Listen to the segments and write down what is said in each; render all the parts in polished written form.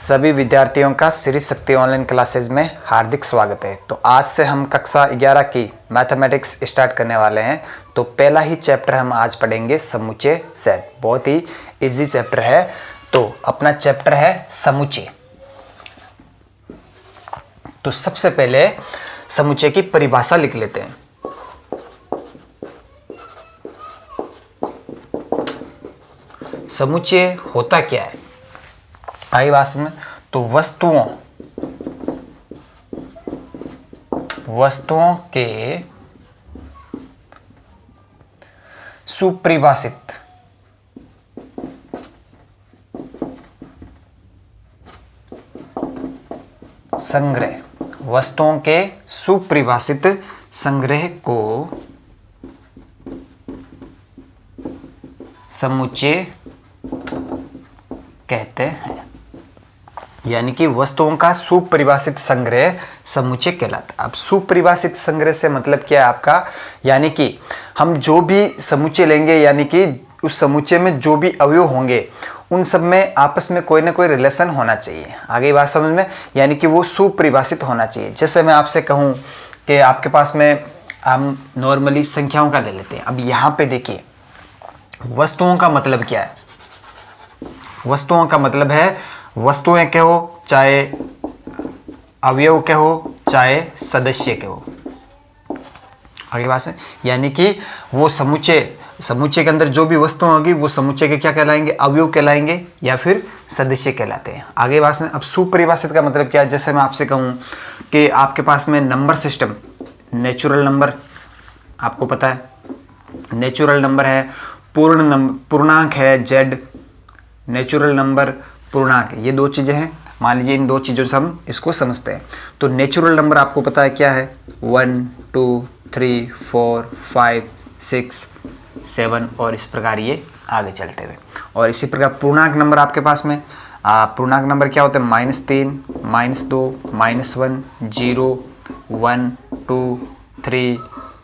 सभी विद्यार्थियों का श्री शक्ति ऑनलाइन क्लासेज में हार्दिक स्वागत है। तो आज से हम कक्षा 11 की मैथमेटिक्स स्टार्ट करने वाले हैं। तो पहला ही चैप्टर हम आज पढ़ेंगे समुच्चय सेट। बहुत ही इजी चैप्टर है। तो अपना चैप्टर है समुच्चय। तो सबसे पहले समुच्चय की परिभाषा लिख लेते हैं। समुच्चय होता क्या है? आई बात में। तो वस्तुओं के सुपरिभाषित संग्रह, वस्तुओं के सुपरिभाषित संग्रह को समुच्चय कहते हैं। यानी कि वस्तुओं का सुपरिभाषित संग्रह समुच्चय कहलाता है। अब सुपरिभाषित संग्रह से मतलब क्या है आपका? यानी कि हम जो भी समुच्चय लेंगे, यानी कि उस समुच्चय में जो भी अवयव होंगे उन सब में आपस में कोई ना कोई रिलेशन होना चाहिए। आगे बात समझ में, यानी कि वो सुपरिभाषित होना चाहिए। जैसे मैं आपसे कहूँ कि आपके पास में हम नॉर्मली संख्याओं का ले लेते हैं। अब यहाँ पे देखिए, वस्तुओं का मतलब क्या है? वस्तुओं का मतलब है वस्तुएं के हो, चाहे अवयव के हो, चाहे सदस्य के हो। आगे बात है, यानी कि वो समुच्चय के अंदर जो भी वस्तुएं होगी वो समुच्चय के क्या कहलाएंगे? अवयव कहलाएंगे या फिर सदस्य कहलाते हैं। आगे बात है। अब सुपरिभाषित का मतलब क्या है? जैसे मैं आपसे कहूँ कि आपके पास में नंबर सिस्टम, नेचुरल नंबर आपको पता है, नेचुरल नंबर है, पूर्णांक है जेड, नेचुरल नंबर, पूर्णांक, ये दो चीज़ें हैं। मान लीजिए इन दो चीज़ों से हम इसको समझते हैं। तो नेचुरल नंबर आपको पता है क्या है? 1 2 3 4 5 6 7 और इस प्रकार ये आगे चलते हुए। और इसी प्रकार पूर्णांक नंबर आपके पास में पूर्णांक नंबर क्या होते हैं? -3 -2 -1 0 1 2 3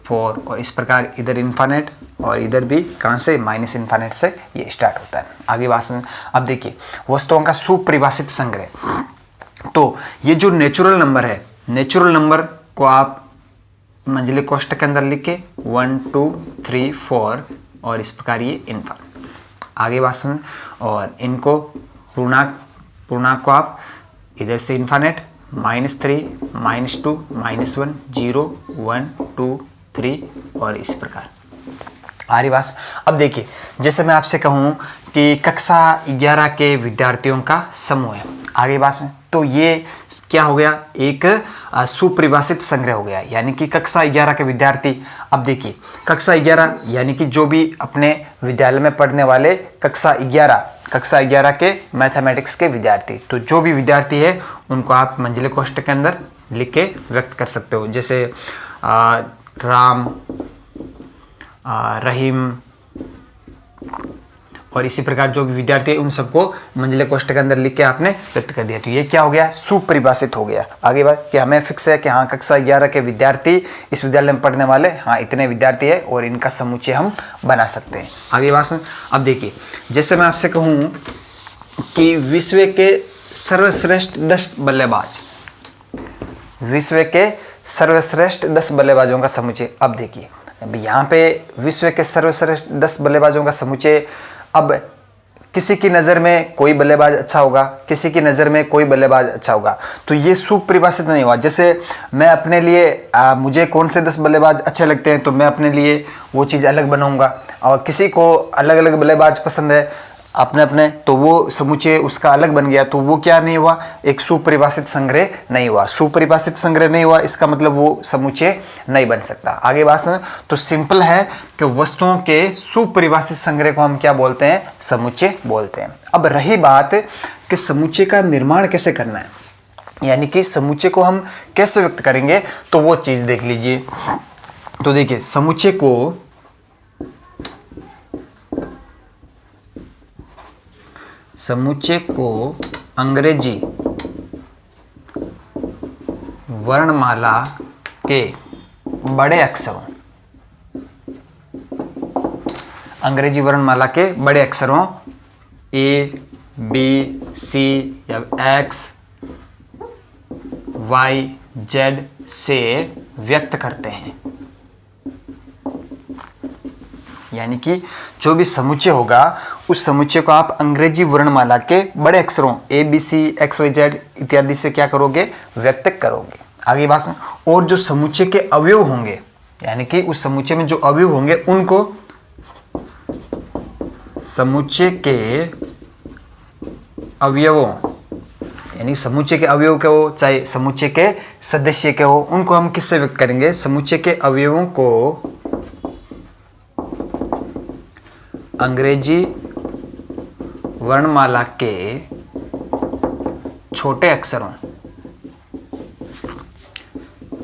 4 और इस प्रकार इधर इन्फिनिट और इधर भी कहाँ से? माइनस इन्फिनिट से ये स्टार्ट होता है। आगे बात सुन। अब देखिए, वस्तुओं का सुपरिभाषित संग्रह। तो ये जो नेचुरल नंबर है, नेचुरल नंबर को आप मंझले कोष्ठक के अंदर लिख के 1 2 3 4 और इस प्रकार ये इन्फिनिट। आगे बात सुन। और इनको पूर्णांक को आप इधर से इन्फिनिट -3 -2 -1 0 1 2 3 और इस प्रकार आ रही बात। अब देखिए, जैसे मैं आपसे कहूँ कि कक्षा 11 के विद्यार्थियों का समूह है। आगे बात में, तो ये क्या हो गया? एक सुपरिभाषित संग्रह हो गया। यानी कि कक्षा 11 के विद्यार्थी। अब देखिए, कक्षा 11 यानी कि जो भी अपने विद्यालय में पढ़ने वाले कक्षा 11 के मैथमेटिक्स के विद्यार्थी। तो जो भी विद्यार्थी है उनको आप मंझले कोष्ठक के अंदर लिख के व्यक्त कर सकते हो। जैसे राम, रहीम और इसी प्रकार जो भी विद्यार्थी है उन सबको मंझले कोष्ठक के अंदर लिख के आपने व्यक्त कर दिया। तो ये क्या हो गया? सुपरिभाषित हो गया। आगे बात कि हमें फिक्स है कि हाँ, कक्षा 11 के विद्यार्थी इस विद्यालय में पढ़ने वाले, हाँ इतने विद्यार्थी है और इनका समुच्चय हम बना सकते हैं। आगे बात सुन। अब देखिए, जैसे मैं आपसे कहूँ कि विश्व के सर्वश्रेष्ठ 10 बल्लेबाज, विश्व के सर्वश्रेष्ठ 10 बल्लेबाजों का समुच्चय। अब देखिए, अब यहाँ पे विश्व के सर्वश्रेष्ठ 10 बल्लेबाजों का समुच्चय। अब किसी की नज़र में कोई बल्लेबाज अच्छा होगा, किसी की नज़र में कोई बल्लेबाज अच्छा होगा। तो ये सुपरिभाषित नहीं हुआ। जैसे मैं अपने लिए मुझे कौन से 10 बल्लेबाज अच्छे लगते हैं तो मैं अपने लिए वो चीज़ अलग बनाऊंगा, और किसी को अलग अलग बल्लेबाज पसंद है अपने, तो वो समुच्चय उसका अलग बन गया। तो वो क्या नहीं हुआ? एक सुपरिभाषित संग्रह नहीं हुआ। सुपरिभाषित संग्रह नहीं हुआ, इसका मतलब वो समुच्चय नहीं बन सकता। आगे बात सुन। तो सिंपल है कि वस्तुओं के सुपरिभाषित संग्रह को हम क्या बोलते हैं? समुच्चय बोलते हैं। अब रही बात कि समुच्चय का निर्माण कैसे करना है, यानी कि समुच्चय को हम कैसे व्यक्त करेंगे, तो वो चीज देख लीजिए। तो देखिए, समुच्चय को अंग्रेजी वर्णमाला के बड़े अक्षरों, अंग्रेजी वर्णमाला के बड़े अक्षरों A B सी या एक्स वाई जेड से व्यक्त करते हैं। यानी कि जो भी समुच्चय होगा उस समुच्चय को आप अंग्रेजी वर्णमाला के बड़े अक्षरों A B C X Y Z इत्यादि से क्या करोगे, व्यक्त करोगे। आगे बात सुन। और जो समुच्चय के अवयव होंगे, यानी कि उस समुच्चय में जो अवयव होंगे उनको समुच्चय के अवयवों, यानी समुच्चय के अवयव के हो चाहे समुच्चय के सदस्य के हो, उनको हम किससे व्यक्त करेंगे, समुच्चय के अवयवों को अंग्रेजी वर्णमाला के छोटे अक्षरों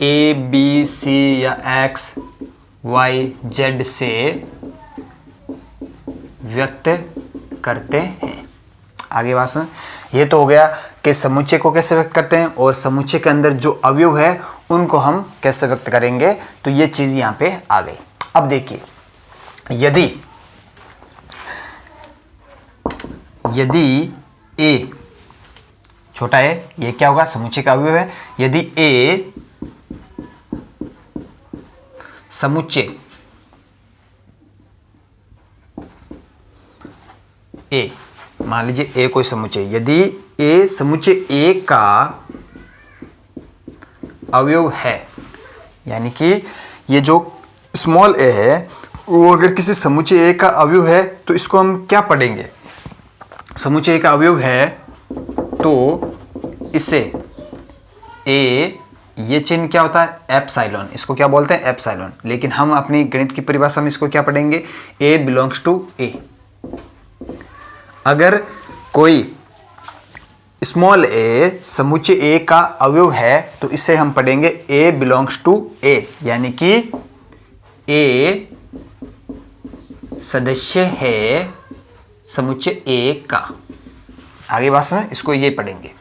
ए बी सी या एक्स वाई जेड से व्यक्त करते हैं। आगे बात सुन। ये तो हो गया कि समुच्चय को कैसे व्यक्त करते हैं और समुच्चय के अंदर जो अवयव है उनको हम कैसे व्यक्त करेंगे, तो ये चीज यहां पे आ गई। अब देखिए, यदि ए छोटा है, ये क्या होगा, समुच्चय का अवयव है। यदि ए समुच्चय ए, मान लीजिए ए कोई समुच्चय, यदि ए समुच्चय ए का अवयव है, यानी कि ये जो स्मॉल ए है वो अगर किसी समुच्चय ए का अवयव है तो इसको हम क्या पढ़ेंगे, समुच्चय का अवयव है तो इसे ए, ये चिन्ह क्या होता है, एप्सिलॉन, इसको क्या बोलते हैं, एप्सिलॉन। लेकिन हम अपनी गणित की परिभाषा में इसको क्या पढ़ेंगे, ए बिलोंग्स टू ए। अगर कोई स्मॉल ए समुच्चय ए का अवयव है तो इसे हम पढ़ेंगे ए बिलोंग्स टू ए, यानी कि ए सदस्य है समुच्चय ए का। आगे बात सुनो, इसको ये पढ़ेंगे,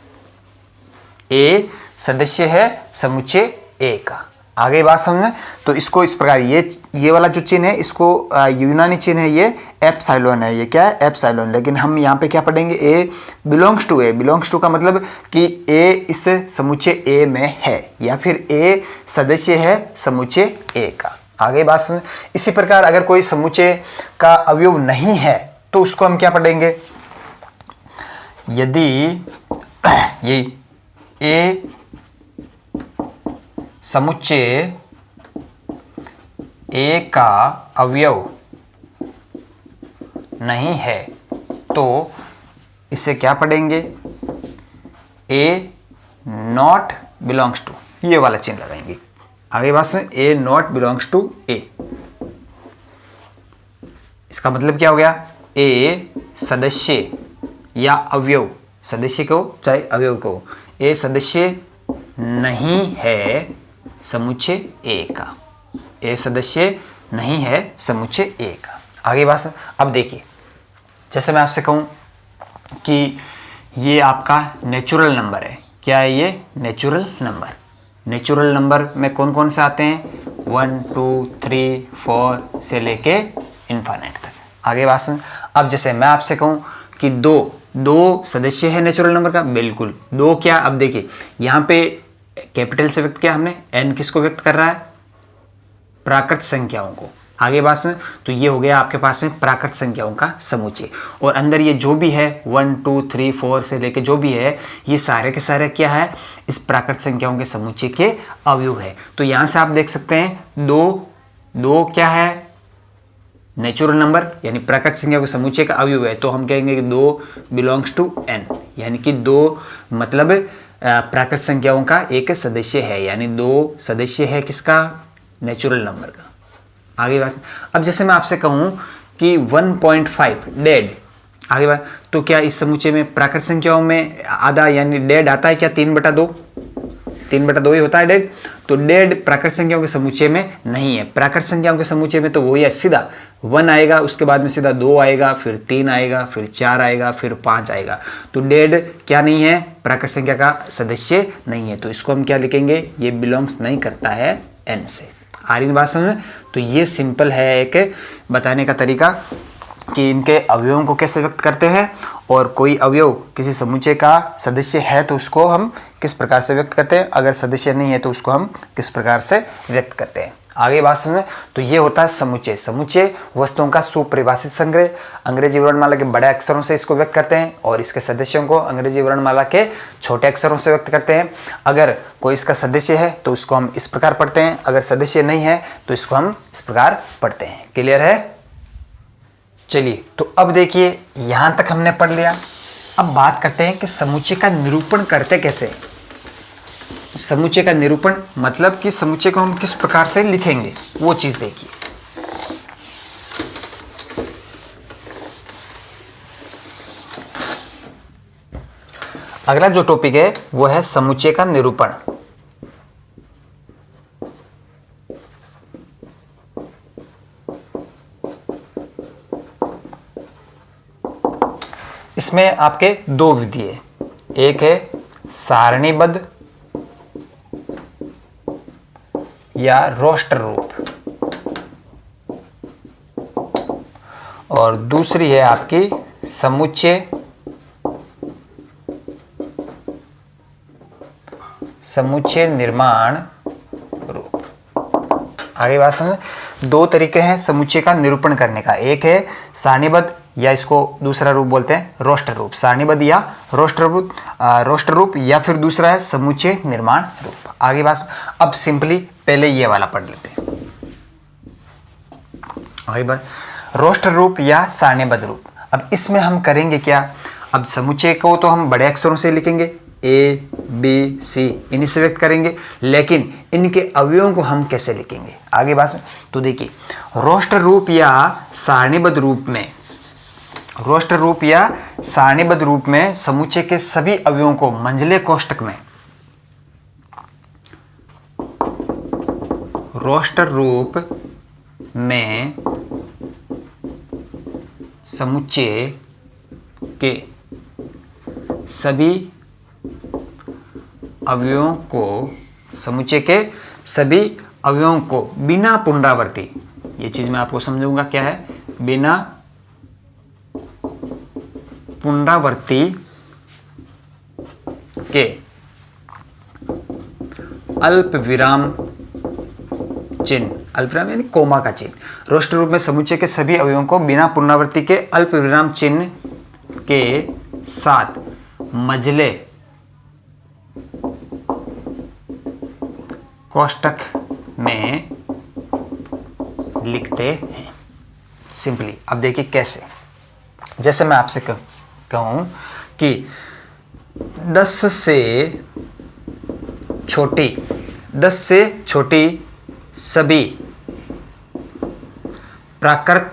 ए सदस्य है समुच्चय ए का। आगे बात समझना, तो इसको इस प्रकार ये वाला जो चिन्ह है इसको यूनानी चिन्ह है, ये एप्सिलॉन है, ये क्या है, एप्सिलॉन। लेकिन हम यहाँ पे क्या पढ़ेंगे, A belongs to A. Belongs to का मतलब कि ए इस समुच्चय ए में है या फिर ए सदस्य है समुच्चय ए का। आगे बात सुन। इसी प्रकार अगर कोई समुच्चय का अवयव नहीं है तो उसको हम क्या पढ़ेंगे, यदि ये ए समुच्चय ए का अवयव नहीं है तो इसे क्या पढ़ेंगे, ए नॉट बिलोंग्स टू, ये वाला चिन्ह लगाएंगे। आगे बात सुन, ए नॉट बिलोंग्स टू ए, इसका मतलब क्या हो गया, ए सदस्य या अवयव, सदस्य को चाहे अवयव को, ए सदस्य नहीं है समुच्चय ए का, ए सदस्य नहीं है समुच्चय ए का। आगे बात, अब देखिए, जैसे मैं आपसे कहूं कि ये आपका नेचुरल नंबर है, क्या है ये, नेचुरल नंबर। नेचुरल नंबर में कौन कौन से आते हैं, 1 2 3 4 से लेके इनफाइनाइट तक। आगे बात सुन, अब जैसे मैं आपसे कहूं कि दो सदस्य है नेचुरल नंबर का, बिल्कुल दो, क्या, अब देखिए यहाँ पे कैपिटल से व्यक्त किया हमने, एन किसको व्यक्त कर रहा है, प्राकृत संख्याओं को। आगे बात सुन, तो ये हो गया आपके पास में प्राकृत संख्याओं का समुच्चय, और अंदर ये जो भी है 1 2 3 4 से लेके जो भी है ये सारे के सारे क्या है, इस प्राकृत संख्याओं के समुच्चय के अवयव है। तो यहां से आप देख सकते हैं दो क्या है, नेचुरल नंबर यानी प्राकृत संख्या के समुच्चय का अवयव है, तो हम कहेंगे कि 2 बिलोंग्स टू एन, यानी कि 2 मतलब प्राकृत संख्याओं का एक सदस्य है, यानी 2 सदस्य है किसका, नेचुरल नंबर का। आगे बात, अब जैसे मैं आपसे कहूं कि 1.5 डेड, आगे बात, तो क्या इस समुच्चय में प्राकृत संख्याओं में आधा यानी डेड आता है क्या, 3/2, 3/2 ही होता है डेड। तो डेड प्राकृत संख्याओं के समुच्चय में नहीं है, प्राकृत संख्याओं के समुच्चय में तो वही है, सीधा 1 आएगा, उसके बाद में सीधा 2 आएगा, फिर 3 आएगा, फिर 4 आएगा, फिर 5 आएगा। तो डेड क्या नहीं है, प्राकृत संख्या का सदस्य नहीं है, तो इसको हम क्या लिखेंगे, ये बिलोंग्स नहीं करता है एन से। आ रही बात समझ में। तो ये सिंपल है एक बताने का तरीका कि इनके अवयवों को कैसे व्यक्त करते हैं और कोई अवयव किसी समुच्चय का सदस्य है तो उसको हम किस प्रकार से व्यक्त करते हैं, अगर सदस्य नहीं है तो उसको हम किस प्रकार से व्यक्त करते हैं। आगे बात समझ। तो ये होता है समुच्चय। समुच्चय वस्तुओं का सुपरिभाषित संग्रह। अंग्रेजी वर्णमाला के बड़े अक्षरों से इसको व्यक्त करते हैं और इसके सदस्यों को अंग्रेजी वर्णमाला के छोटे अक्षरों से व्यक्त करते हैं। अगर कोई इसका सदस्य है तो उसको हम इस प्रकार पढ़ते हैं, अगर सदस्य नहीं है तो इसको हम इस प्रकार पढ़ते हैं। क्लियर है? चलिए, तो अब देखिए यहां तक हमने पढ़ लिया। अब बात करते हैं कि समुच्चय का निरूपण करते कैसे। समुच्चय का निरूपण मतलब कि समुच्चय को हम किस प्रकार से लिखेंगे, वो चीज देखिए। अगला जो टॉपिक है वो है समुच्चय का निरूपण। इसमें आपके दो विधि है, एक है सारणीबद्ध या रोस्टर रूप, और दूसरी है आपकी समुच्चय निर्माण रूप। आगे बात समझ। दो तरीके हैं समुच्चय का निरूपण करने का, एक है सारणीबद्ध या इसको दूसरा रूप बोलते हैं रोस्टर रूप, सारणीबद्ध या रोस्टर रूप, या फिर दूसरा है समुच्चय निर्माण रूप। आगे बात। अब सिंपली पहले ये वाला पढ़ लेते हैं। आगे बात, रोस्टर रूप या सारणीबद्ध रूप। अब इसमें हम करेंगे क्या, अब समुच्चय को तो हम बड़े अक्षरों से लिखेंगे, ए बी सी इन्हीं से व्यक्त करेंगे, लेकिन इनके अवयवों को हम कैसे लिखेंगे, आगे बात। तो देखिए, रोस्टर रूप या सारणीबद्ध रूप में, रोस्टर रूप या सारणीबद्ध रूप में समुच्चय के सभी अवयवों को मंझले कोष्ठक में, रोस्टर रूप में समुच्चय के सभी अवयवों को, समुच्चय के सभी अवयवों को बिना पुनरावृत्ति, ये चीज मैं आपको समझाऊंगा क्या है, बिना पुनरावृत्ति के अल्प विराम चिन्ह, अल्प विराम यानी कोमा का चिन्ह, रोस्टर रूप में समुच्चय के सभी अवयवों को बिना पुनरावृत्ति के अल्प विराम चिन्ह के साथ मझले कोष्ठक में लिखते हैं। सिंपली अब देखिए कैसे, जैसे मैं आपसे कहूं कि 10 से छोटी सभी प्राकृत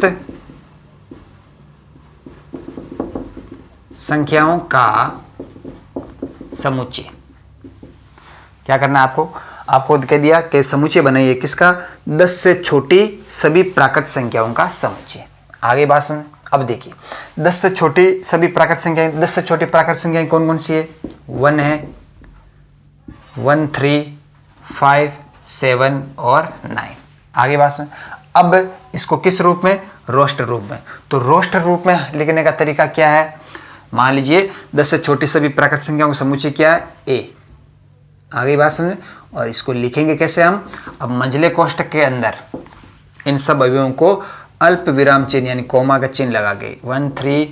संख्याओं का समुच्चय। क्या करना है आपको कह दिया कि समुच्चय बनाइए किसका, 10 से छोटी सभी प्राकृत संख्याओं का समुच्चय। आगे बात सुन। अब देखिए 10 से छोटी सभी प्राकृत संख्याएं, 10 से छोटी प्राकृत संख्याएं कौन कौन सी है, 1 है, 1, 3, 5, 7 और 9। आगे बात सुन। अब इसको किस रूप में, रोस्टर रूप में। तो रोस्टर रूप में लिखने का तरीका क्या है, मान लीजिए 10 से छोटी सभी प्राकृत संख्याओं का समुच्चय क्या है, ए। आगे बात समझे। और इसको लिखेंगे कैसे हम, अब मंझले कोष्ठक के अंदर इन सब अवयवों को अल्प विराम चिन्ह यानी कोमा का चिन्ह लगा के 1, 3,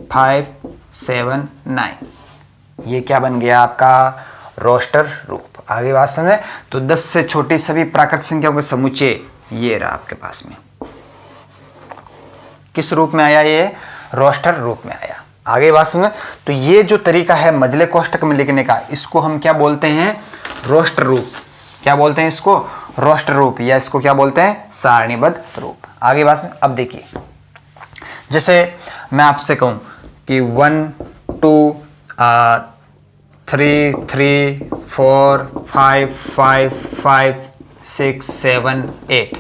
5, 7, 9, ये क्या बन गया आपका, रोस्टर रूप। आगे बात समझे। तो 10 से छोटी सभी प्राकृत संख्याओं का समुच्चय ये रहा आपके पास में, किस रूप में आया, ये रोस्टर रूप में आया। आगे बात सुनो। तो ये जो तरीका है मझले कोष्ठक में लिखने का, इसको हम क्या बोलते हैं, रोस्टर रूप। क्या बोलते हैं इसको, रोस्टर रूप, या इसको क्या बोलते हैं, सारणीबद्ध रूप। आगे बात सुनो। अब देखिए जैसे मैं आपसे कहूं कि 1, 2, 3, 3, 4, 5, 5, 5, 6, 7, 8।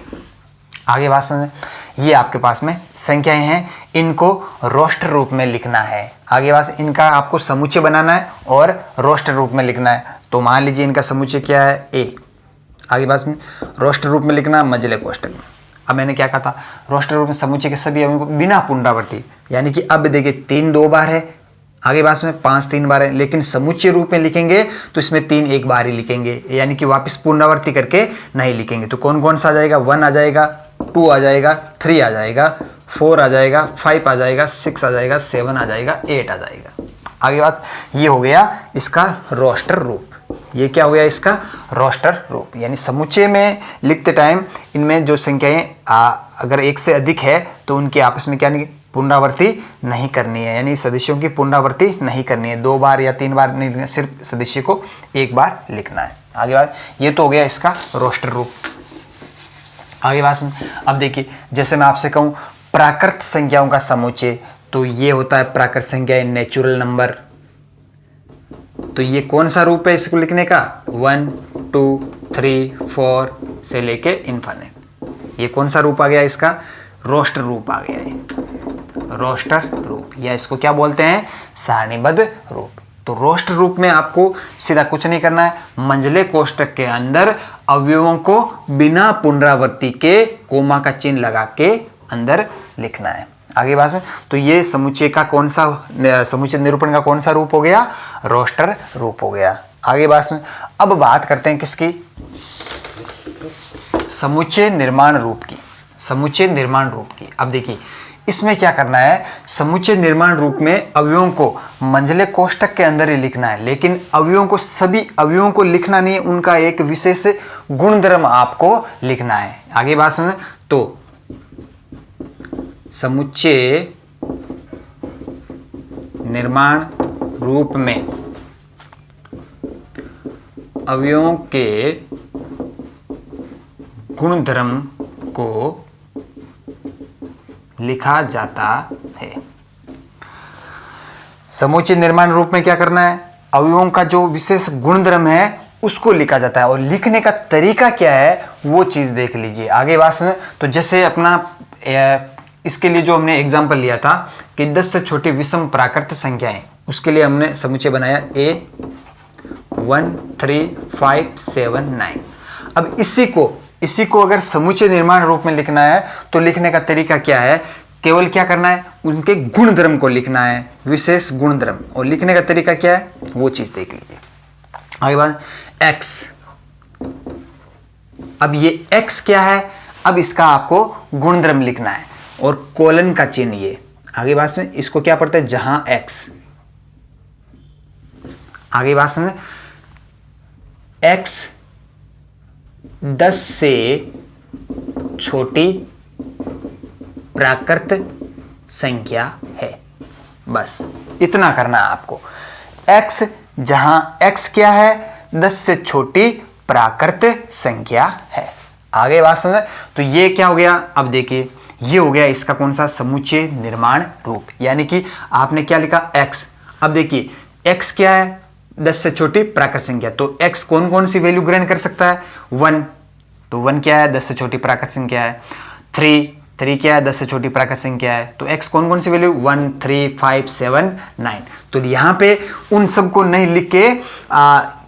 आगे बात समझे। ये आपके पास में संख्याएं हैं, इनको रोस्टर रूप में लिखना है। आगे बात, इनका आपको समुच्चय बनाना है और रोस्टर रूप में लिखना है। तो मान लीजिए इनका समुच्चय क्या है, ए। आगे बात में रोस्टर रूप में लिखना मझले कोष्ठक में। अब मैंने क्या कहा था, रोस्टर रूप में समुच्चय के सभी अवयवों को बिना पुनरावृत्ति, यानी कि अब देखिए 3 2 बार है, आगे बात में 5 3 बार है, लेकिन समुच्चय रूप में लिखेंगे तो इसमें 3 एक बार ही लिखेंगे, यानी कि वापस पुनरावृत्ति करके नहीं लिखेंगे। तो कौन कौन सा आ जाएगा, 1 आ जाएगा, 2 आ जाएगा, 3 आ जाएगा, 4 आ जाएगा, 5 आ जाएगा, 6 आ जाएगा, 7 आ जाएगा, 8 आ जाएगा। आगे बात, ये हो गया इसका रोस्टर रूप। ये क्या हो गया इसका रोस्टर रूप, यानी समुच्चय में लिखते टाइम इनमें जो संख्याएं अगर एक से अधिक है तो उनके आपस में क्या नहीं, पुनरावृत्ति नहीं करनी है, यानी सदस्यों की पुनरावृत्ति नहीं करनी है, 2 बार या 3 बार नहीं लिखना, सिर्फ सदस्य को एक बार लिखना है। आगे बात, ये तो हो गया इसका रोस्टर रूप। आगे बात, अब देखिए जैसे मैं आपसे कहूँ प्राकृत संख्याओं का समुच्चय, तो ये होता है प्राकृत संख्या नेचुरल नंबर। तो ये कौन सा रूप है इसको लिखने का, 1 2 3 4 से लेके इनफिनिट। ये कौन सा रूप आ गया इसका, रोस्टर रूप आ गया है, रोस्टर रूप, या इसको क्या बोलते हैं, सारणीबद्ध रूप। तो रोस्टर रूप में आपको सीधा कुछ नहीं करना है, मंझले कोष्ठक के अंदर अवयवों को बिना पुनरावृत्ति के कोमा का चिन्ह लगा के अंदर लिखना है। आगे बात में, तो ये समुच्चय का कौन सा, समुच्चय निरूपण का कौन सा रूप हो गया, रोस्टर रूप हो गया। आगे बात में, अब बात करते हैं किसकी, समुच्चय निर्माण रूप की, समुच्चय निर्माण रूप की। अब देखिए इसमें क्या करना है, समुच्चय निर्माण रूप में अवयवों को मंझले कोष्ठक के अंदर ही लिखना है, लेकिन अवयवों को, सभी अवयवों को लिखना नहीं है, उनका एक विशेष गुणधर्म आपको लिखना है। आगे बात सुन, तो समुच्चय निर्माण रूप में अवयवों के गुणधर्म को लिखा जाता है। समुच्चय निर्माण रूप में क्या करना है, अवयवों का जो विशेष गुणधर्म है उसको लिखा जाता है, और लिखने का तरीका क्या है वो चीज देख लीजिए। आगे बात सुन, तो जैसे अपना इसके लिए जो हमने एग्जाम्पल लिया था कि 10 से छोटी विषम प्राकृत संख्याएं, उसके लिए हमने समुच्चय बनाया A 1 3 5 7 9। अब इसी को अगर समुच्चय निर्माण रूप में लिखना है तो लिखने का तरीका क्या है, केवल क्या करना है, उनके गुणधर्म को लिखना है, विशेष गुणधर्म, और लिखने का तरीका क्या है वो चीज देख लीजिए। आगे बात, x, अब ये x क्या है, अब इसका आपको गुणधर्म लिखना है, और कोलन का चिन्ह ये। आगे बात में, इसको क्या पढ़ते हैं, जहां x, आगे बात में, x 10 से छोटी प्राकृत संख्या है, बस इतना करना है आपको। x जहां x क्या है, 10 से छोटी प्राकृत संख्या है। आगे बात समझ, तो ये क्या हो गया, अब देखिए ये हो गया इसका कौन सा, समुच्चय निर्माण रूप, यानी कि आपने क्या लिखा, x। अब देखिए x क्या है, 10 से छोटी प्राकृत संख्या, तो x कौन कौन सी वैल्यू ग्रहण कर सकता है, 1, तो 1 क्या है, 10 से छोटी प्राकृत संख्या है। 3 क्या है, 10 से छोटी प्राकृत संख्या है, तो x कौन कौन सी वैल्यू, 1 3 5 7 9। तो यहाँ पे उन सबको नहीं लिख के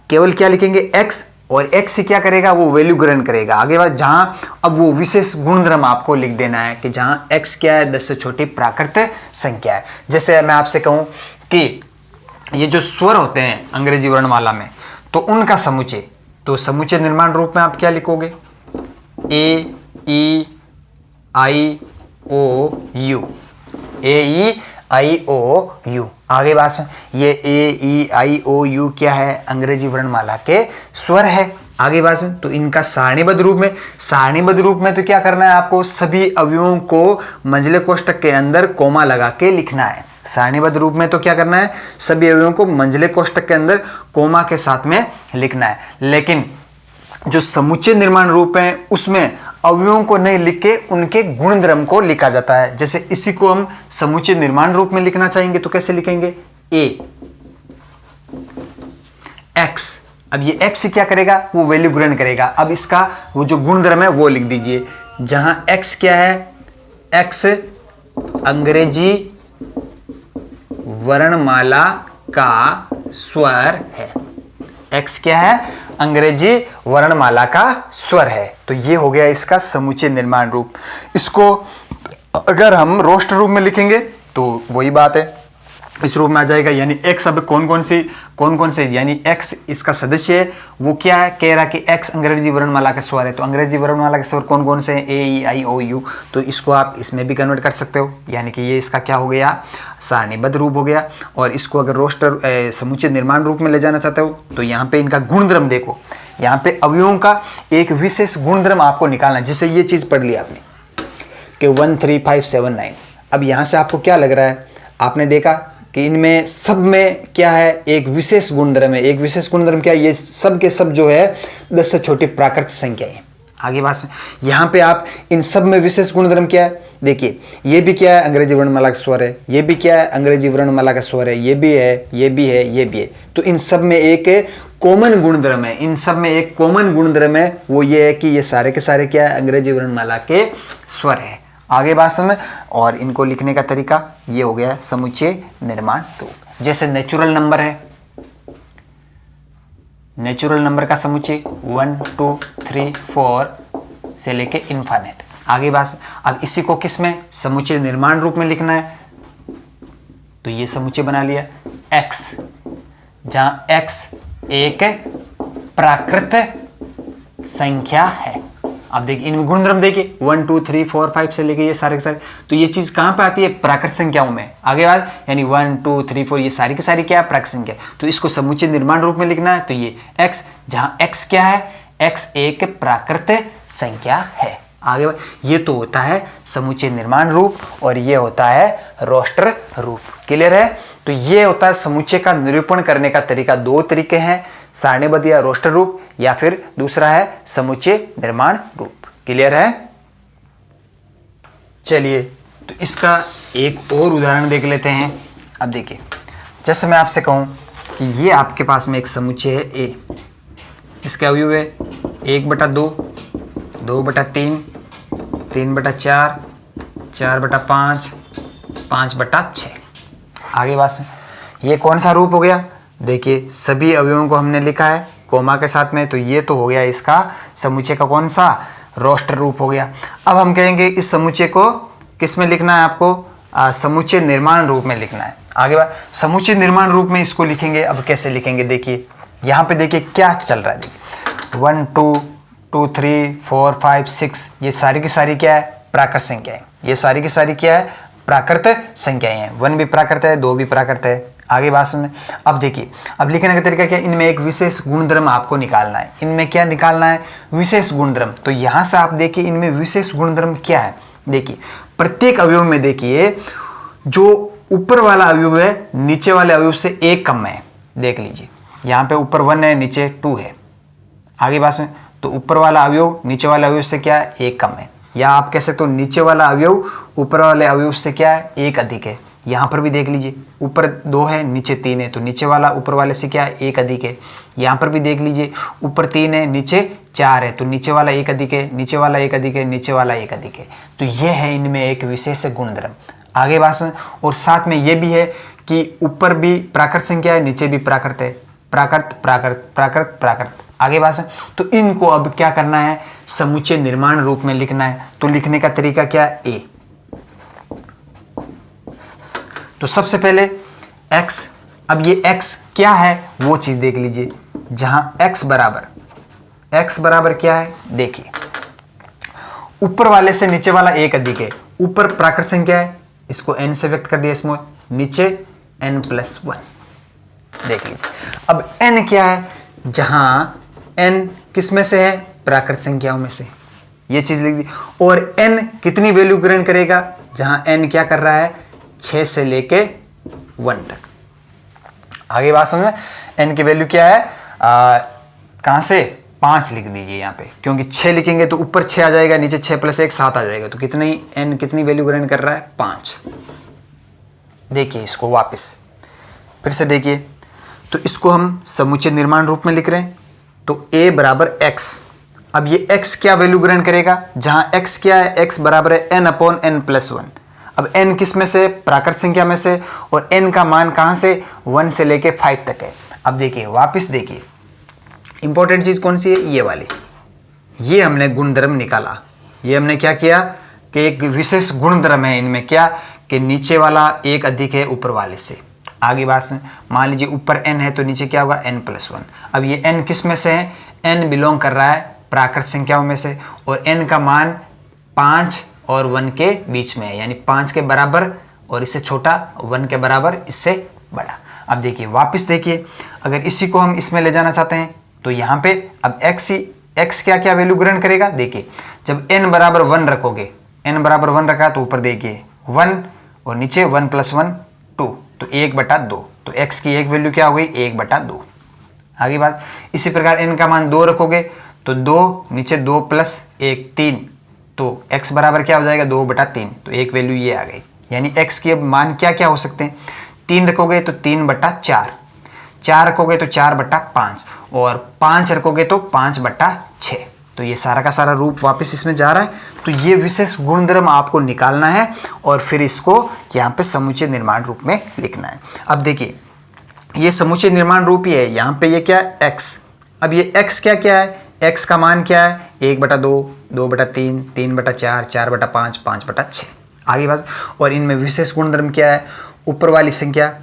केवल क्या लिखेंगे, x, और x से क्या करेगा, वो वैल्यू ग्रहण करेगा। आगे बात, जहां अब वो विशेष गुणधर्म आपको लिख देना है कि जहां x क्या है, 10 से छोटी प्राकृत संख्या है। जैसे मैं आपसे कहूं कि ये जो स्वर होते हैं अंग्रेजी वर्णमाला में, तो उनका समुच्चय, तो समुच्चय निर्माण रूप में आप क्या लिखोगे, A E I O U, A E I O U। आगे बात सुन, ये A E I O U क्या है, अंग्रेजी वर्णमाला के स्वर है। आगे बात सुन, तो इनका सारणीबद्ध रूप में तो क्या करना है आपको, सभी अवयवों को मंझले कोष्ठक के अंदर कोमा लगा के लिखना है। सारणीबद्ध रूप में तो क्या करना है, सभी अवयवों को मंझले कोष्ठक के अंदर कोमा के साथ में लिखना है। लेकिन जो समुच्चय निर्माण रूप है उसमें अवयवों को नहीं लिख के उनके गुणधर्म को लिखा जाता है। जैसे इसी को हम समुच्चय निर्माण रूप में लिखना चाहेंगे तो कैसे लिखेंगे, A x, अब ये x क्या करेगा, वो वैल्यू ग्रहण करेगा। अब इसका वो जो गुणधर्म है वो लिख दीजिए, जहां x क्या है, x अंग्रेजी वर्णमाला का स्वर है। x क्या है, अंग्रेजी वर्णमाला का स्वर है। तो ये हो गया इसका समुच्चय निर्माण रूप। इसको अगर हम रोस्टर रूप में लिखेंगे तो वही बात है, इस रूप में आ जाएगा। यानी x अब कौन कौन से यानी x इसका सदस्य है, वो क्या है, कह रहा कि x अंग्रेजी वर्णमाला का स्वर है। तो अंग्रेजी वर्णमाला के स्वर कौन कौन से हैं, ए ई आई ओ यू। तो इसको आप इसमें भी कन्वर्ट कर सकते हो, यानी कि ये इसका क्या हो गया, सारणीबद्ध रूप हो गया। और इसको अगर रोस्टर समुच्चय निर्माण रूप में ले जाना चाहते हो तो यहाँ पे इनका गुणधर्म देखो, यहाँ पे अवयवों का एक विशेष गुणधर्म आपको निकालना है। जैसे ये चीज पढ़ ली आपने कि 1 3 5 7 9। अब यहाँ से आपको क्या लग रहा है, आपने देखा कि इनमें सब में क्या है, एक विशेष गुणधर्म है। एक विशेष गुणधर्म क्या है, ये सब के सब जो है 10 से छोटी प्राकृत संख्याएं। आगे बात यहाँ पे आप इन सब में विशेष गुणधर्म क्या है, देखिए ये भी क्या है, अंग्रेजी वर्णमाला का स्वर है, ये भी क्या है, अंग्रेजी वर्णमाला का स्वर है, ये भी है, ये भी है, ये भी है। तो इन सब में एक कॉमन गुणधर्म है, इन सब में एक कॉमन गुणधर्म है, वो ये है कि ये सारे के सारे क्या है, अंग्रेजी वर्णमाला के स्वर है। आगे बात समझ। और इनको लिखने का तरीका ये हो गया समुच्चय निर्माण रूप। जैसे नेचुरल नंबर है, नेचुरल नंबर का समुच्चय 1 2 3 4 से लेके इनफाइनाइट। आगे बात, अब इसी को किस में, समुच्चय निर्माण रूप में लिखना है। तो ये समुच्चय बना लिया x, जहां x एक प्राकृत संख्या है। अब देखिए इनमें गुणधर्म देखिए 1 2 3 4 5 से लेके ये सारे के सारे। तो ये चीज कहां पे आती है, प्राकृत संख्याओं में। आगे बात, यानी 1 2 3 4 ये सारी की सारी क्या है, प्राकृत संख्या। तो इसको समुच्चय निर्माण रूप में लिखना है। तो ये x, जहां x क्या है, x एक प्राकृत संख्या है। आगे बात, ये तो होता है समुच्चय निर्माण रूप और ये होता है रोस्टर रूप। क्लियर है। तो ये होता है समुच्चय का निरूपण करने का तरीका। दो तरीके हैं, सारणीबद्ध या रोस्टर रूप, या फिर दूसरा है समुच्चय निर्माण रूप। क्लियर है। चलिए तो इसका एक और उदाहरण देख लेते हैं। अब देखिए, जैसे मैं आपसे कहूं कि ये आपके पास में एक समुच्चय है ए, इसके अवयव है 1/2 2/3 3/4 4/5 5/6। आगे बात सुन, ये कौन सा रूप हो गया, देखिए सभी अवयवों को हमने लिखा है कोमा के साथ में। तो ये तो हो गया इसका समुच्चय का कौन सा, रोस्टर रूप हो गया। अब हम कहेंगे इस समुच्चय को किस में लिखना है, आपको समुच्चय निर्माण रूप में लिखना है। आगे बात, समुच्चय निर्माण रूप में इसको लिखेंगे। अब कैसे लिखेंगे, देखिए यहाँ पे देखिए क्या चल रहा है। देखिए 1 2 2 3 4 5 6 ये सारी की सारी क्या है, प्राकृत संख्याएं। ये सारी की सारी क्या है, प्राकृत संख्याएं हैं। 1 भी प्राकृत है, 2 भी प्राकृत है। आगे बात सुनिए। अब देखिए, अब लिखने का तरीका क्या, इनमें एक विशेष गुणधर्म आपको निकालना है। इनमें क्या निकालना है, विशेष गुणधर्म। तो यहां से आप देखिए इनमें विशेष गुणधर्म क्या है। देखिए प्रत्येक अवयव में देखिए जो ऊपर वाला अवयव है नीचे वाले अवयव से एक कम है। देख लीजिए यहाँ पे ऊपर 1 है, नीचे 2 है। आगे बात सुनिए, तो ऊपर वाला अवयव नीचे वाले अवयव से क्या है, एक कम है। या आप कह सकते हो नीचे वाला अवयव ऊपर वाले अवयव से क्या है, एक अधिक है। यहाँ पर भी देख लीजिए ऊपर 2 है, नीचे 3 है, तो नीचे वाला ऊपर वाले से क्या है, एक अधिक है। यहाँ पर भी देख लीजिए ऊपर 3 है, नीचे 4 है, तो नीचे वाला एक अधिक है, नीचे वाला एक अधिक है, नीचे वाला एक अधिक है। तो ये है इनमें एक विशेष गुणधर्म। आगे बात, और साथ में ये भी है कि ऊपर भी प्राकृत संख्या है, नीचे भी प्राकृत है, प्राकृत प्राकृत प्राकृत प्राकृत। आगे बात, तो इनको अब क्या करना है, समुच्चय निर्माण रूप में लिखना है। तो लिखने का तरीका क्या है, ए। तो सबसे पहले x, अब ये x क्या है वो चीज देख लीजिए। जहां x बराबर क्या है, देखिए ऊपर वाले से नीचे वाला एक अधिक है। ऊपर प्राकृत संख्या है, इसको n से व्यक्त कर दिया स्मॉल, नीचे n+1। देख लीजिए अब n क्या है, जहां n किस में से है, प्राकृत संख्याओं में से। ये चीज लिख दी। और n कितनी वैल्यू ग्रहण करेगा, जहां n क्या कर रहा है, 6 से लेके 1 तक। आगे बात समझ में, n की वैल्यू क्या है, कहां से, 5 लिख दीजिए यहाँ पे, क्योंकि 6 लिखेंगे तो ऊपर 6 आ जाएगा, नीचे 6 + 1 7 आ जाएगा। तो कितनी n कितनी वैल्यू ग्रहण कर रहा है, 5। देखिए इसको वापस फिर से देखिए, तो इसको हम समुच्चय निर्माण रूप में लिख रहे हैं। तो a बराबर x, अब ये x क्या वैल्यू ग्रहण करेगा, जहां x क्या है, x बराबर है n/n+1। अब n किस में से, प्राकृत संख्या में से, और n का मान कहां से, 1 से लेके 5 तक है। अब देखिए वापस देखिए, इंपॉर्टेंट चीज कौन सी है, ये वाली, ये हमने गुणधर्म निकाला। ये हमने क्या किया कि एक विशेष गुणधर्म है इनमें, क्या कि नीचे वाला एक अधिक है ऊपर वाले से। आगे बात सुन, मान लीजिए ऊपर n है तो नीचे क्या होगा n+1। अब ये n किस में से है, n बिलोंग कर रहा है प्राकृत संख्याओं में से, और n का मान 5 और 1 के बीच में है, यानी 5 के बराबर और इससे छोटा, 1 के बराबर इससे बड़ा। अब देखिए वापस देखिए, अगर इसी को हम इसमें ले जाना चाहते हैं तो यहाँ पे अब x क्या क्या वैल्यू ग्रहण करेगा। देखिए जब n बराबर 1 रखोगे, n बराबर 1 रखा तो ऊपर देखिए 1 और नीचे 1+1 2, तो 1/2, तो x की एक वैल्यू क्या हो गई 1/2। आगे बात, इसी प्रकार n का मान 2 रखोगे तो 2 नीचे 2 + 1 3, तो x बराबर क्या हो जाएगा 2/3, तो एक वैल्यू ये आ गई। यानी x के मान क्या क्या हो सकते हैं, 3 रखोगे तो 3/4, 4 रखोगे तो 4/5, और 5 रखोगे तो 5/6। तो ये सारा का सारा रूप वापस इसमें जा रहा है। तो ये विशेष गुणधर्म आपको निकालना है और फिर इसको यहाँ पे समुच्चय निर्माण रूप में लिखना है। अब देखिए ये समुच्चय निर्माण रूप ही है, यहाँ पे ये क्या है x। अब ये x क्या क्या है, x का मान क्या है 1/2, 2/3, 3/4, 4/5, 5/6। आगे बात, और इनमें विशेष गुणधर्म क्या है, ऊपर वाली संख्या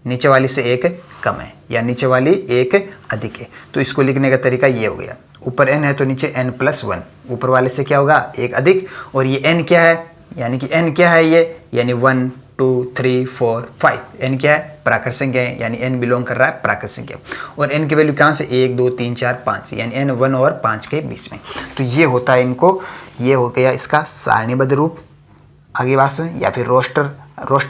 नीचे वाली से एक कम है या नीचे वाली एक अधिक है। तो इसको लिखने का तरीका ये हो गया, ऊपर n है तो नीचे n+1, ऊपर वाले से क्या होगा एक अधिक, और ये n क्या है, यानी कि n क्या है ये, यानी 1 2 3 4 5, n क्या है प्राकृत संख्या है, यानी n बिलोंग कर रहा है प्राकृत संख्या, और n की वैल्यू कहाँ से 1 2 3 4 5, यानी n 1 और 5 के बीच में। तो ये होता है इनको, ये हो गया इसका सारणीबद्ध रूप, आगे बात सुन, या फिर रोस्टर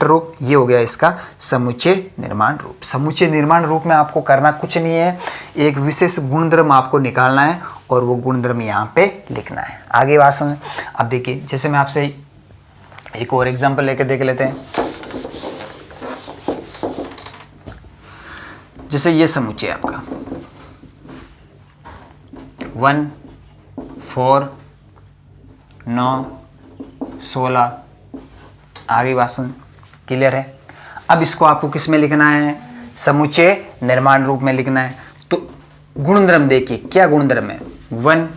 रूप। ये हो गया इसका समुच्चय निर्माण रूप। समुच्चय निर्माण रूप में आपको करना कुछ नहीं है, एक विशेष गुणधर्म आपको निकालना है और वो गुणधर्म यहाँ पे लिखना है। आगे बात सुन, अब देखिए जैसे मैं आपसे एक और एग्जांपल लेके देख लेते हैं। जैसे ये समुच्चय आपका 1 4 9 16, आगे बात सुन, क्लियर है। अब इसको आपको किस में लिखना है, समुच्चय निर्माण रूप में लिखना है। तो गुणधर्म देखिए क्या गुणधर्म है, 1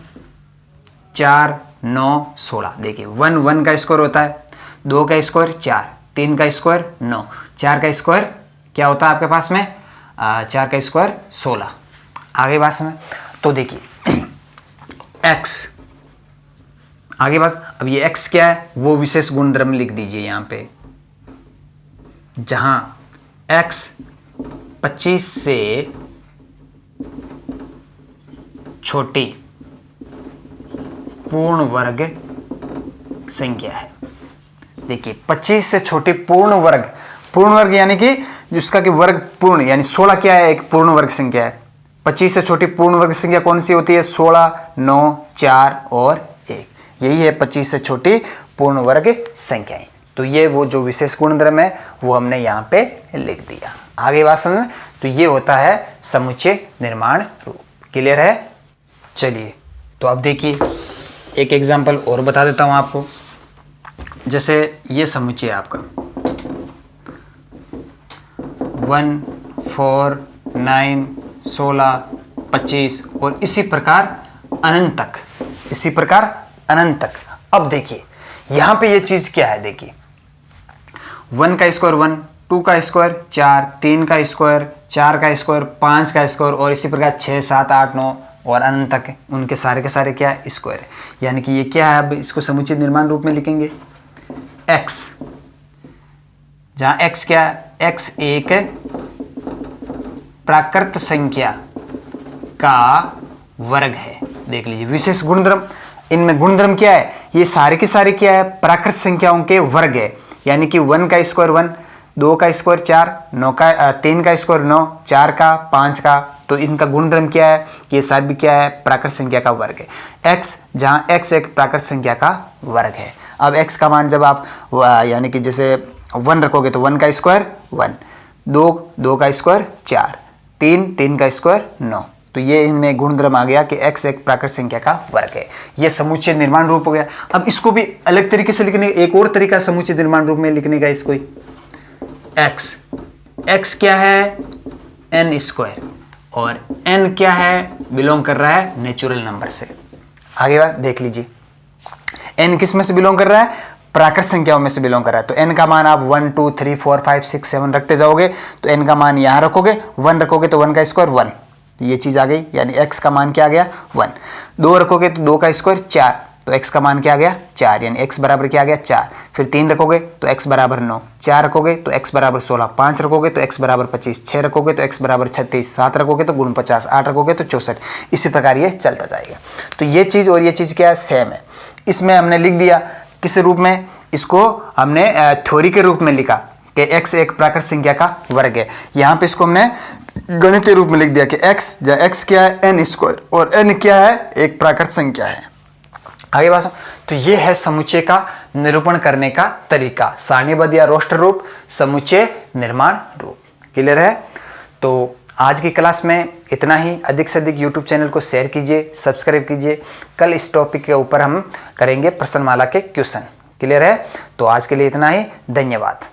4 9 16। देखिए 1 1 का स्क्वायर होता है, 2 का स्क्वायर 4, 3 का स्क्वायर 9, 4 का स्क्वायर क्या होता है आपके पास में 4 का स्क्वायर 16। आगे बात सुन, तो देखिए x, आगे बात, अब ये x क्या है वो विशेष गुणधर्म लिख दीजिए यहां पे, जहां x 25 से छोटी पूर्ण वर्ग संख्या है। देखिए 25 से छोटी पूर्ण वर्ग यानी कि जिसका कि वर्ग पूर्ण, यानी 16 क्या है एक पूर्ण वर्ग संख्या है। 25 से छोटी पूर्ण वर्ग संख्या कौन सी होती है, 16 9 4 और 1, यही है 25 से छोटी पूर्ण वर्ग संख्याएं। तो ये वो जो विशेष गुणधर्म है वो हमने यहाँ पे लिख दिया। आगे बात समझ, तो ये होता है समुच्चय निर्माण रूप। क्लियर है। चलिए तो अब देखिए एक एग्जांपल और बता देता हूँ आपको। जैसे ये समुच्चय आपका 1 4 9 16 25 और इसी प्रकार अनंत तक। अब देखिए यहां पे ये चीज क्या है, देखिए 1 का स्क्वायर 1, 2 का स्क्वायर 4, 3 का स्क्वायर 4 का स्क्वायर 5 का स्क्वायर और इसी प्रकार 6 7 8 9 और अनंत तक है, उनके सारे के सारे क्या है स्क्वायर है। यानी कि ये क्या है, अब इसको समुच्चय निर्माण रूप में लिखेंगे x, जहां x क्या है, x एक प्राकृत संख्या का वर्ग है। देख लीजिए विशेष गुणधर्म, इनमें गुणधर्म क्या है, ये सारे के सारे क्या है प्राकृत संख्याओं के वर्ग है। यानी कि 1 का स्क्वायर 1, 2 का स्क्वायर 4, 3 का स्क्वायर 9, 4 का 5 का, तो इनका गुणधर्म क्या है, ये सारे भी क्या है प्राकृत संख्या का वर्ग है। x, जहां x एक प्राकृत संख्या का वर्ग है। अब x का मान जब आप यानी कि जैसे 1 रखोगे तो 1 का स्क्वायर 1, 2 का स्क्वायर 4, 3 का स्क्वायर 9, तो ये इनमें गुणधर्म आ गया कि x एक प्राकृत संख्या का वर्ग है। ये समुच्चय निर्माण रूप हो गया। अब इसको भी अलग तरीके से लिखने, एक और तरीका समुच्चय निर्माण रूप में लिखने का, इसको x क्या है n स्क्वायर और n क्या है, बिलोंग कर रहा है नेचुरल नंबर से। आगे बात देख लीजिए, n किस में से बिलोंग कर रहा है, प्राकृत संख्याओं में से बिलोंग कर रहा है। तो n का मान आप 1 2 3 4 5 6 7 रखते जाओगे तो n का मान यहां रखोगे, 1 रखोगे तो 1 का स्क्वायर 1, ये चीज आ गई, यानी x का मान क्या आ गया 1। 2 रखोगे तो 2 का स्क्वायर 4, तो x का मान क्या आ गया 4, यानी x बराबर क्या आ गया 4। फिर 3 रखोगे तो x बराबर 9, 4 रखोगे तो x बराबर 16, 5 रखोगे तो x बराबर 25, 6 रखोगे तो x बराबर 36, 7 रखोगे तो गुण 50, 8 रखोगे तो 64। इसी प्रकार ये चलता जाएगा। तो ये चीज और ये चीज क्या है, सेम है। इसमें हमने लिख दिया किस रूप में, इसको हमने थ्योरी के रूप में लिखा कि x एक प्राकृत संख्या का वर्ग है। यहाँ पे इसको हमने गणितीय रूप में लिख दिया कि x क्या है n स्क्वायर और n क्या है, एक प्राकृत संख्या है। आगे बात, तो ये है समुच्चय का निरूपण करने का तरीका, सारणीबद्ध या रोस्टर रूप, समुच्चय निर्माण रूप। क्लियर है? तो आज की क्लास में इतना ही। अधिक से अधिक YouTube चैनल को शेयर कीजिए, सब्सक्राइब कीजिए। कल इस टॉपिक के ऊपर हम करेंगे प्रश्नमाला के क्वेश्चन। क्लियर है? तो आज के लिए इतना ही, धन्यवाद।